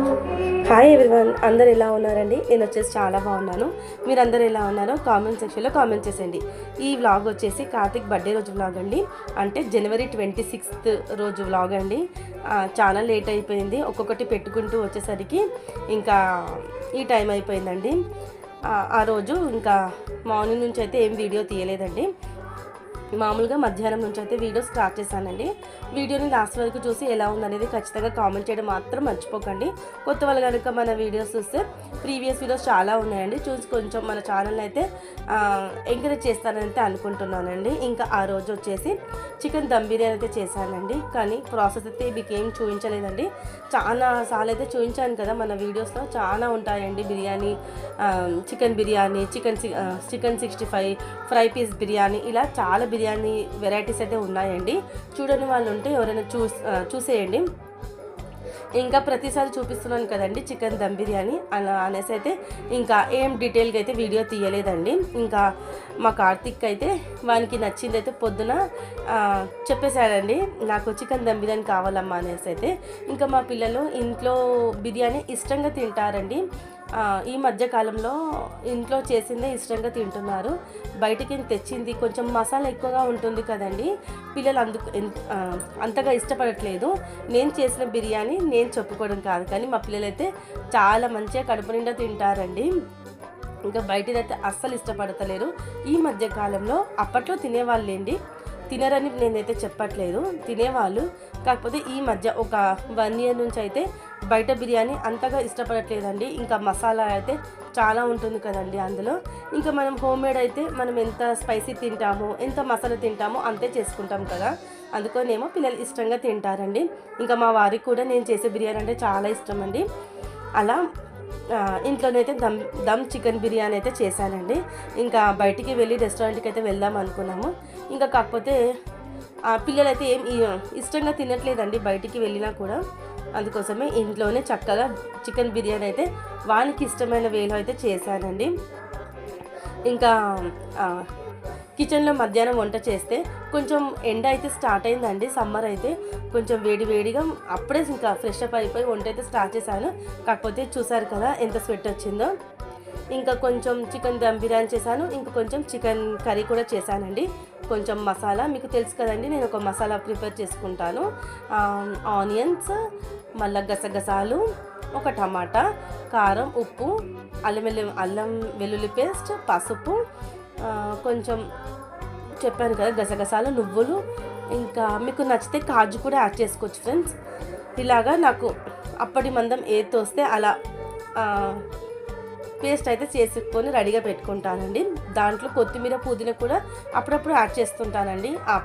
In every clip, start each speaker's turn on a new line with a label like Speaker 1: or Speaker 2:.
Speaker 1: Hi everyone, అందరు ఎలా ఉన్నారండి? నేను వచ్చేసి చాలా బాగున్నాను. మీరందరూ ఎలా ఉన్నారో కామెంట్ సెక్షన్లో కామెంట్ చేసేయండి. ఈ వ్లాగ్ వచ్చేసి కార్తిక్ బర్త్డే రోజు వ్లాగ్ అండి. అంటే జనవరి 26th రోజు వ్లాగ్ అండి. చాలా లేట్ అయిపోయింది. ఒక్కొక్కటి పెట్టుకుంటూ వచ్చేసరికి ఇంకా ఈ టైం అయిపోయిందండి. ఆ రోజు ఇంకా మార్నింగ్ నుంచి అయితే ఏం వీడియో తీయలేదండి. మామూలుగా మధ్యాహ్నం నుంచి అయితే వీడియో స్టార్ట్ చేశానండి. వీడియోని లాస్ట్ వరకు చూసి ఎలా ఉందనేది ఖచ్చితంగా కామెంట్ చేయడం మాత్రం మర్చిపోకండి. కొత్త వాళ్ళు కనుక మన వీడియోస్ చూస్తే ప్రీవియస్ వీడియోస్ చాలా ఉన్నాయండి, చూసి కొంచెం మన ఛానల్ని అయితే ఎంకరేజ్ చేస్తానని అయితే అనుకుంటున్నానండి. ఇంకా ఆ రోజు వచ్చేసి చికెన్ దమ్ బిర్యానీ అయితే చేశానండి. కానీ ప్రాసెస్ అయితే మీకు ఏం చూపించలేదండి. చాలా సార్లు అయితే చూపించాను కదా, మన వీడియోస్లో చాలా ఉంటాయండి. Biryani, chicken biryani, chicken 65, fry piece biryani, ఇలా చాలా బిర్యానీ వెరైటీస్ అయితే ఉన్నాయండి. చూడని వాళ్ళు ఉంటే ఎవరైనా చూసేయండి. ఇంకా ప్రతిసారి చూపిస్తున్నాను కదండి చికెన్ దమ్ బిర్యానీ అలా అనేసి అయితే ఇంకా ఏం డీటెయిల్గా అయితే వీడియో తీయలేదండి. ఇంకా మా కార్తిక్ అయితే వానికి నచ్చింది అయితే పొద్దున చెప్పేశాడండి, నాకు చికెన్ దమ్ బిర్యానీ కావాలమ్మా అనేసి అయితే. ఇంకా మా పిల్లలు ఇంట్లో బిర్యానీ ఇష్టంగా తింటారండి. ఈ మధ్యకాలంలో ఇంట్లో చేసిందే ఇష్టంగా తింటున్నారు. బయటికి తెచ్చింది కొంచెం మసాలా ఎక్కువగా ఉంటుంది కదండి, పిల్లలు అంతగా ఇష్టపడట్లేదు. నేను చేసిన బిర్యానీ నేను చెప్పుకోవడం కాదు, కానీ మా పిల్లలైతే చాలా మంచిగా కడుపు నిండా తింటారండి. ఇంకా బయటదైతే అస్సలు ఇష్టపడతలేరు ఈ మధ్యకాలంలో. అప్పట్లో తినేవాళ్ళేండి, తినరని నేనైతే చెప్పట్లేదు, తినేవాళ్ళు. కాకపోతే ఈ మధ్య ఒక 1 year నుంచి అయితే బయట బిర్యానీ అంతగా ఇష్టపడట్లేదండి. ఇంకా మసాలా అయితే చాలా ఉంటుంది కదండి అందులో. ఇంకా మనం హోమ్ మేడ్ అయితే మనం ఎంత స్పైసీ తింటామో, ఎంత మసాలా తింటామో అంతే చేసుకుంటాం కదా, అందుకనేమో పిల్లలు ఇష్టంగా తింటారండి. ఇంకా మా వారికి కూడా నేను చేసే బిర్యానీ అంటే చాలా ఇష్టం అండి. అలా ఇంట్లోనైతే దమ్ చికెన్ బిర్యానీ అయితే చేశానండి. ఇంకా బయటికి వెళ్ళి రెస్టారెంట్కి అయితే వెళ్దాం అనుకున్నాము. ఇంకా కాకపోతే పిల్లలైతే ఏం ఇష్టంగా తినట్లేదండి బయటికి వెళ్ళినా కూడా. అందుకోసమే ఇంట్లోనే చక్కగా చికెన్ బిర్యానీ అయితే వానికి ఇష్టమైన వేలో అయితే చేశానండి. ఇంకా కిచెన్లో మధ్యాహ్నం వంట చేస్తే కొంచెం ఎండ అయితే స్టార్ట్ అయిందండి. సమ్మర్ అయితే కొంచెం వేడిగా అప్పుడే ఇంకా ఫ్రెష్ అప్ అయిపోయి వంట అయితే స్టార్ట్ చేశాను. కాకపోతే చూసారు కదా ఎంత స్వెట్ వచ్చిందో. ఇంకా కొంచెం చికెన్ దమ్ బిర్యానీ చేశాను, ఇంకా కొంచెం చికెన్ కర్రీ కూడా చేశానండి. కొంచెం మసాలా మీకు తెలుసు కదండి, నేను ఒక మసాలా ప్రిపేర్ చేసుకుంటాను. ఆనియన్స్, మళ్ళీ గసగసాలు, ఒక టమాటా, కారం, ఉప్పు, అల్లం వెల్లుల్లి పేస్ట్, పసుపు, కొంచెం చెప్పాను కదా గసగసాలు, నువ్వులు, ఇంకా మీకు నచ్చితే కాజు కూడా యాడ్ చేసుకోవచ్చు ఫ్రెండ్స్. ఇలాగా నాకు అప్పటి మందం ఏది తోస్తే అలా పేస్ట్ అయితే చేసుకొని రెడీగా పెట్టుకుంటానండి. దాంట్లో కొత్తిమీర, పుదీనా కూడా అప్పుడప్పుడు యాడ్ చేస్తుంటానండి ఆ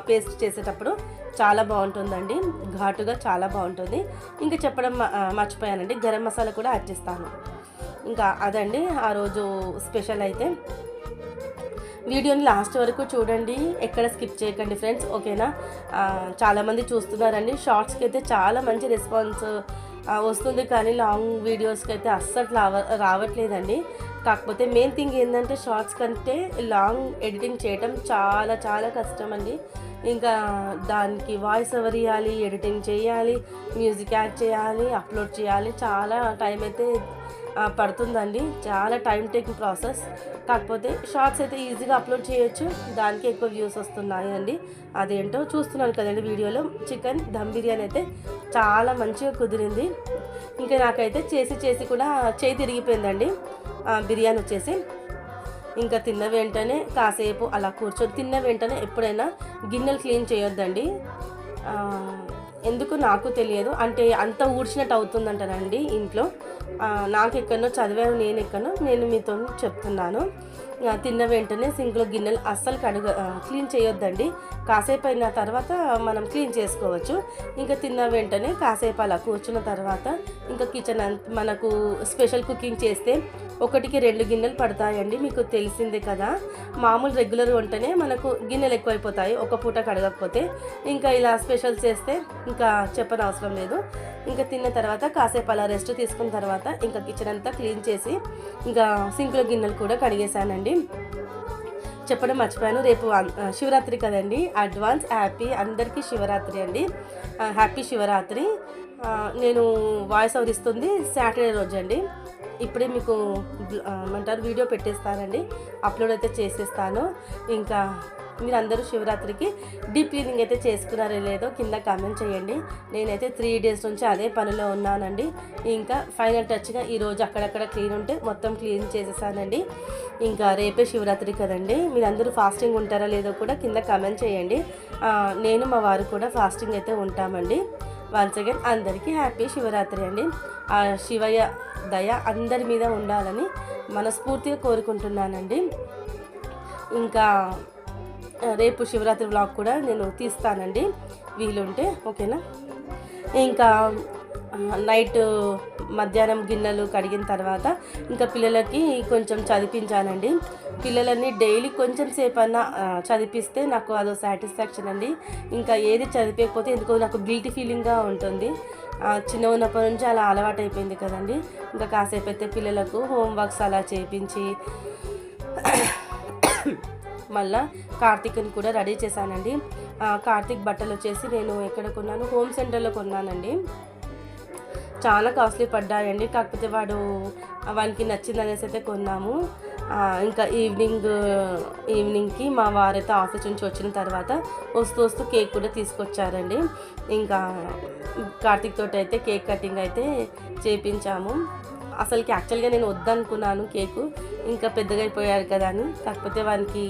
Speaker 1: పేస్ట్ చేసేటప్పుడు. చాలా బాగుంటుందండి, ఘాటుగా చాలా బాగుంటుంది. ఇంకా చెప్పడం మర్చిపోయానండి, గరం మసాలా కూడా యాడ్ చేస్తాను. ఇంకా అదండి ఆ రోజు స్పెషల్ అయితే. వీడియోని లాస్ట్ వరకు చూడండి, ఎక్కడ స్కిప్ చేయకండి ఫ్రెండ్స్, ఓకేనా? చాలామంది చూస్తున్నారండి. షార్ట్స్కి అయితే చాలా మంచి రెస్పాన్స్ వస్తుంది, కానీ లాంగ్ వీడియోస్కి అయితే అస్సలు రావట్లేదండి. కాకపోతే మెయిన్ థింగ్ ఏంటంటే షార్ట్స్ కంటే లాంగ్ ఎడిటింగ్ చేయడం చాలా చాలా కష్టం అండి. ఇంకా దానికి వాయిస్ ఓవర్ ఇవ్వాలి, ఎడిటింగ్ చేయాలి, మ్యూజిక్ యాడ్ చేయాలి, అప్లోడ్ చేయాలి, చాలా టైం అయితే పడుతుందండి. చాలా టైం టేకింగ్ ప్రాసెస్. కాకపోతే షార్ట్స్ అయితే ఈజీగా అప్లోడ్ చేయొచ్చు, దానికి ఎక్కువ వ్యూస్ వస్తున్నాయి అండి. అదేంటో చూస్తున్నాను కదండి వీడియోలో. చికెన్ దమ్ బిర్యానీ అయితే చాలా మంచిగా కుదిరింది. ఇంకా నాకైతే చేసి కూడా చేయి తిరిగిపోయిందండి బిర్యానీ వచ్చేసి. ఇంకా తిన్న వెంటనే కాసేపు అలా కూర్చొని, తిన్న వెంటనే ఎప్పుడైనా గిన్నెలు క్లీన్ చేయొద్దండి. ఎందుకు నాకు తెలియదు, అంటే అంత ఊడ్చినట్టు అవుతుందంటారండి ఇంట్లో. నాకు ఎక్కడనో చదివాను, నేను మీతో చెప్తున్నాను. తిన్న వెంటనే సింక్లో గిన్నెలు అస్సలు క్లీన్ చేయొద్దండి. కాసేపు అయిన తర్వాత మనం క్లీన్ చేసుకోవచ్చు. ఇంకా తిన్న వెంటనే కాసేపు అలా కూర్చున్న తర్వాత ఇంకా కిచెన్ మనకు స్పెషల్ కుకింగ్ చేస్తే 1కి 2 గిన్నెలు పడతాయండి, మీకు తెలిసిందే కదా. మామూలు రెగ్యులర్ వంటనే మనకు గిన్నెలు ఎక్కువైపోతాయి ఒక పూట కడగకపోతే. ఇంకా ఇలా స్పెషల్ చేస్తే ఇంకా చెప్పనవసరం లేదు. ఇంకా తిన్న తర్వాత కాసేపు అలా రెస్ట్ తీసుకున్న తర్వాత ఇంకా కిచెన్ అంతా క్లీన్ చేసి ఇంకా సింక్లో గిన్నెలు కూడా కడిగేశానండి. చెప్పడం మర్చిపోయాను, రేపు శివరాత్రి కదండి. అడ్వాన్స్ హ్యాపీ అందరికీ శివరాత్రి అండి, హ్యాపీ శివరాత్రి. నేను వాయిస్ ఓవర్ ఇస్తుంది సాటర్డే రోజు అండి. ఇప్పుడే మీకు ఏమంటారు వీడియో పెట్టేస్తానండి, అప్లోడ్ అయితే చేసేస్తాను. ఇంకా మీరందరూ శివరాత్రికి డీప్ క్లీనింగ్ అయితే చేసుకున్నారో లేదో కింద కామెంట్ చేయండి. నేనైతే 3 డేస్ నుంచి అదే పనిలో ఉన్నానండి. ఇంకా ఫైనల్ టచ్గా ఈరోజు అక్కడక్కడ క్లీన్ ఉంటే మొత్తం క్లీన్ చేసేసానండి. ఇంకా రేపే శివరాత్రి కదండి, మీరందరూ ఫాస్టింగ్ ఉంటారా లేదో కూడా కింద కామెంట్ చేయండి. నేను మా వారు కూడా ఫాస్టింగ్ అయితే ఉంటామండి. వన్స్ అగైన్ అందరికీ హ్యాపీ శివరాత్రి అండి. ఆ శివయ్య దయ అందరి మీద ఉండాలని మనస్ఫూర్తిగా కోరుకుంటున్నానండి. ఇంకా రేపు శివరాత్రి వ్లాగ్ కూడా నేను తీస్తానండి వీలుంటే, ఓకేనా. ఇంకా నైట్ మధ్యాహ్నం గిన్నెలు కడిగిన తర్వాత ఇంకా పిల్లలకి కొంచెం చదివించానండి. పిల్లలని డైలీ కొంచెం సేపు అన్నా చదివిస్తే నాకు అదో సాటిస్ఫాక్షన్ అండి. ఇంకా ఏది చదివిపోతే ఎందుకో నాకు గిల్టీ ఫీలింగ్గా ఉంటుంది. చిన్న ఉన్నప్పటి నుంచి అలా అలవాటు అయిపోయింది కదండి. ఇంకా కాసేపు అయితే పిల్లలకు హోంవర్క్స్ అలా చేయించి మళ్ళీ కార్తీక్ని కూడా రెడీ చేశానండి. కార్తీక్ బట్టలు వచ్చేసి నేను ఎక్కడ కొన్నాను, హోమ్ సెంటర్లో కొన్నానండి. చాలా కాస్ట్లీ పడ్డాయండి, కాకపోతే వానికి నచ్చింది అనేసి అయితే కొన్నాము. ఇంకా ఈవినింగ్కి మా వారైతే ఆఫీస్ నుంచి వచ్చిన తర్వాత వస్తూ కేక్ కూడా తీసుకొచ్చారండి. ఇంకా కార్తీక్ తోటి అయితే కేక్ కటింగ్ అయితే చేయించాము. అసలుకి యాక్చువల్గా నేను వద్దనుకున్నాను కేకు, ఇంకా పెద్దగా అయిపోయారు కదా అని. కాకపోతే వానికి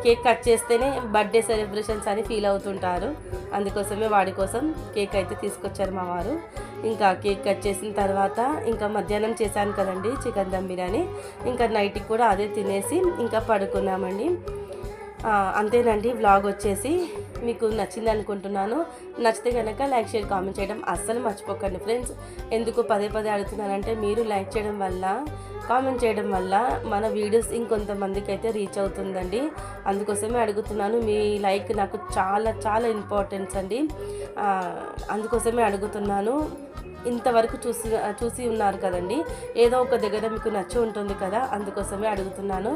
Speaker 1: కేక్ కట్ చేస్తేనే బర్త్డే సెలబ్రేషన్స్ అని ఫీల్ అవుతుంటారు, అందుకోసమే వాడి కోసం కేక్ అయితే తీసుకొచ్చారు మా వారు. ఇంకా కేక్ కట్ చేసిన తర్వాత ఇంకా మధ్యాహ్నం చేశాను కదండి చికెన్ దమ్ బిర్యానీ, ఇంకా నైట్కి కూడా అదే తినేసి ఇంకా పడుకున్నామండి. అంతేనండి. వ్లాగ్ వచ్చేసి మీకు నచ్చింది అనుకుంటున్నాను. నచ్చితే కనుక లైక్ షేర్ కామెంట్ చేయడం అస్సలు మర్చిపోకండి ఫ్రెండ్స్. ఎందుకు పదే అడుగుతున్నానంటే మీరు లైక్ చేయడం వల్ల, కామెంట్ చేయడం వల్ల మన వీడియోస్ ఇంకొంతమందికి అయితే రీచ్ అవుతుందండి. అందుకోసమే అడుగుతున్నాను. మీ లైక్ నాకు చాలా చాలా ఇంపార్టెన్స్ అండి, అందుకోసమే అడుగుతున్నాను. ఇంతవరకు చూసి ఉన్నారు కదండి, ఏదో ఒక దగ్గర మీకు నచ్చి ఉంటుంది కదా, అందుకోసమే అడుగుతున్నాను.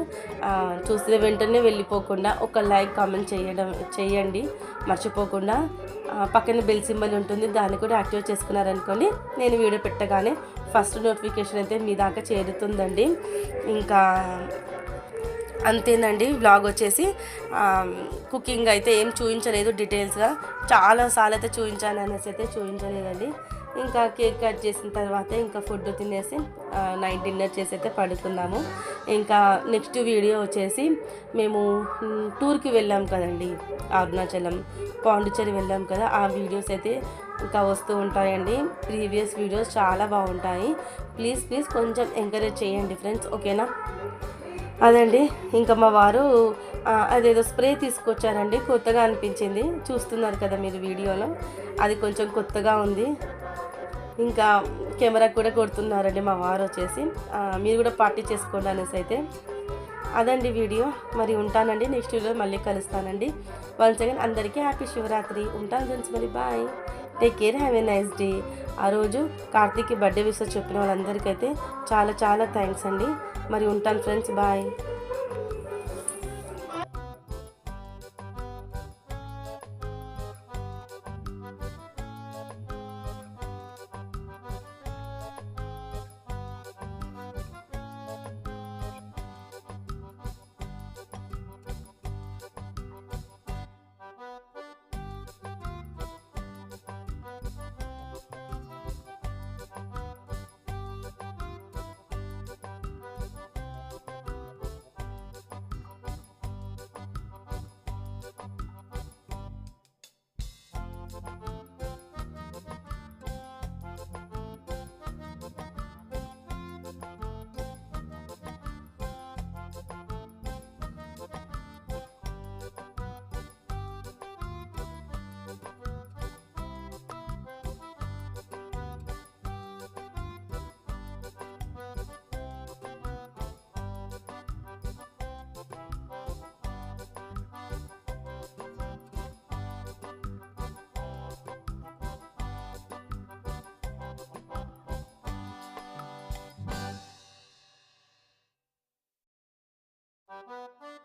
Speaker 1: చూసిన వెంటనే వెళ్ళిపోకుండా ఒక లైక్ కామెంట్ చేయండి మర్చిపోకుండా. పక్కన బెల్ సింబల్ ఉంటుంది, దాన్ని కూడా యాక్టివేట్ చేసుకున్నారనుకోండి, నేను వీడియో పెట్టగానే ఫస్ట్ నోటిఫికేషన్ అయితే మీ దాకా చేరుతుందండి. ఇంకా అంతేనండి. వ్లాగ్ వచ్చేసి కుకింగ్ అయితే ఏం చూపించలేదు డీటెయిల్స్గా, చాలాసార్లు అయితే చూపించాను అనేసి అయితే చూపించలేదండి. ఇంకా కేక్ కట్ చేసిన తర్వాత ఇంకా ఫుడ్ తినేసి నైట్ డిన్నర్ చేసి అయితే పడుకున్నాము. ఇంకా నెక్స్ట్ వీడియో వచ్చేసి మేము టూర్కి వెళ్ళాం కదండి, అరుణాచలం, పాండిచ్చేరి వెళ్ళాం కదా, ఆ వీడియోస్ అయితే ఇంకా వస్తూ ఉంటాయండి. ప్రీవియస్ వీడియోస్ చాలా బాగుంటాయి. ప్లీజ్ కొంచెం ఎంకరేజ్ చేయండి ఫ్రెండ్స్, ఓకేనా. అదండి. ఇంకా మా వారు అదేదో స్ప్రే తీసుకొచ్చారండి, కొత్తగా అనిపించింది, చూస్తున్నారు కదా మీరు వీడియోలో, అది కొంచెం కొత్తగా ఉంది. ఇంకా కెమెరా కూడా కొడుతున్నారండి మా వారు వచ్చేసి. మీరు కూడా పార్టీ చేసుకోండి అనేసి అయితే. అదండి వీడియో. మరి ఉంటానండి, నెక్స్ట్ వీడియో మళ్ళీ కలుస్తానండి. వన్స్ అగైన్ అందరికీ హ్యాపీ శివరాత్రి. ఉంటాను ఫ్రెండ్స్, మరి bye, take care, have a nice day. ఆ రోజు కార్తీక్కి బర్త్డే విషెస్ చెప్పిన వాళ్ళందరికైతే చాలా చాలా థ్యాంక్స్ అండి. మరి ఉంటాను ఫ్రెండ్స్, బాయ్. Thank you.